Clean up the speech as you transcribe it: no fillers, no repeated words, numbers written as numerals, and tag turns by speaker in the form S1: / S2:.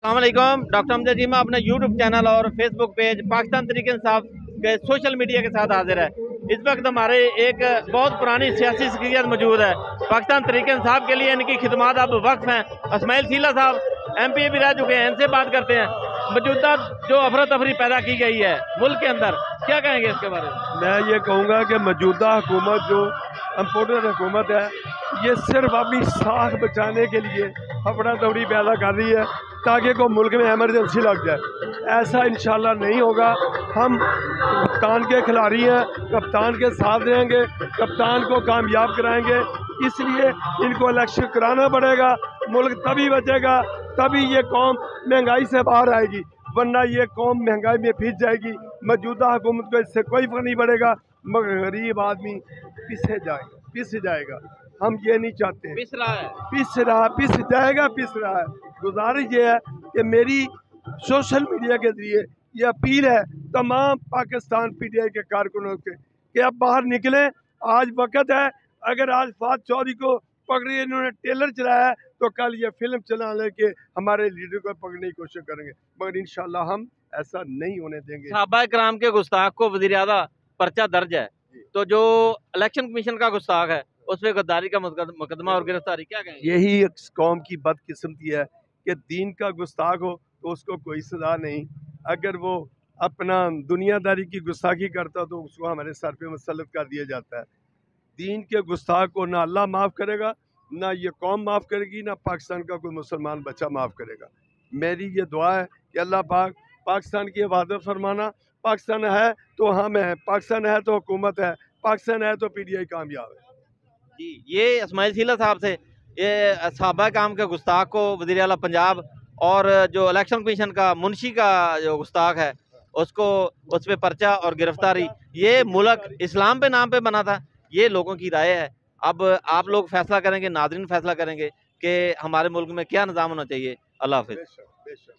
S1: अस्सलामुअलैकुम। डॉक्टर अमजद चीमा अपने YouTube channel और फेसबुक पेज पाकिस्तान तहरीक इंसाफ के सोशल मीडिया के साथ हाजिर है। इस वक्त हमारे एक बहुत पुरानी सियासी शख्सियत मौजूद है। पाकिस्तान तहरीक इंसाफ के लिए इनकी खिदमात अब वक्फ हैं। इस्माइल सीला साहब MP भी रह चुके हैं, इनसे बात करते हैं। मौजूदा जो अफरा तफरी पैदा की गई है मुल्क के अंदर, क्या कहेंगे इसके बारे में?
S2: मैं ये कहूँगा कि मौजूदा हुकूमत जो इम्पोर्टेड हुकूमत है, ये सिर्फ अपनी साख बचाने के लिए अफरा तफरी पैदा कर रही है ताकि को मुल्क में एमरजेंसी लग जाए। ऐसा इंशाल्लाह नहीं होगा। हम कप्तान के खिलाड़ी हैं, कप्तान के साथ रहेंगे, कप्तान को कामयाब कराएंगे। इसलिए इनको इलेक्शन कराना पड़ेगा। मुल्क तभी बचेगा, तभी ये कौम महंगाई से बाहर आएगी, वरना ये कौम महंगाई में पिस जाएगी। मौजूदा हुकूमत को इससे कोई फर्क नहीं पड़ेगा, मगर गरीब आदमी पिस जाएगा। हम ये नहीं चाहते।
S1: पिस रहा है,
S2: पिस रहा है। गुजारिश ये है कि मेरी सोशल मीडिया के जरिए ये अपील है तमाम पाकिस्तान PTI के कारकुनों के कि अब बाहर निकलें। आज वक्त है। अगर आज फात चौधरी को पकड़े इन्होंने टेलर चलाया है, तो कल ये फिल्म चला लेके हमारे लीडर को पकड़ने की कोशिश करेंगे, मगर इंशाल्लाह हम ऐसा नहीं होने देंगे।
S1: सहाबा कराम के गुस्ताख को वज़ीर आज़ा पर्चा दर्ज है, तो जो इलेक्शन कमीशन का गुस्ताख है उस पर गद्दारी का मुकदमा और गिरफ्तारी, क्या कहेंगे?
S2: यही एक कौम की बदकिस्मती है कि दीन का गुस्ताख हो तो उसको कोई सजा नहीं। अगर वो अपना दुनियादारी की गुस्ताखी करता तो उसको हमारे सर पे मुसल्लत कर दिया जाता है। दीन के गुस्ताख को ना अल्लाह माफ़ करेगा, ना ये कौम माफ़ करेगी, ना पाकिस्तान का कोई मुसलमान बच्चा माफ़ करेगा। मेरी ये दुआ है कि अल्लाह पाक पाकिस्तान की हिफाजत फरमाना। पाकिस्तान है तो हम हैं, पाकिस्तान है तो हुकूमत है, पाकिस्तान है तो PTI कामयाब है।
S1: जी, ये इस्माइल सीला साहब से ये सहाबा काम के गुस्ताख को वज़ीर आला पंजाब और जो इलेक्शन कमीशन का मुंशी का जो गुस्ताख है उसको उस पर पर्चा और गिरफ्तारी, ये मुल्क इस्लाम पे नाम पे बना था। ये लोगों की राय है। अब आप लोग फैसला करेंगे, नाज़रीन फैसला करेंगे कि हमारे मुल्क में क्या निज़ाम होना चाहिए। अल्लाह हाफ़िज़।
S2: बेशक।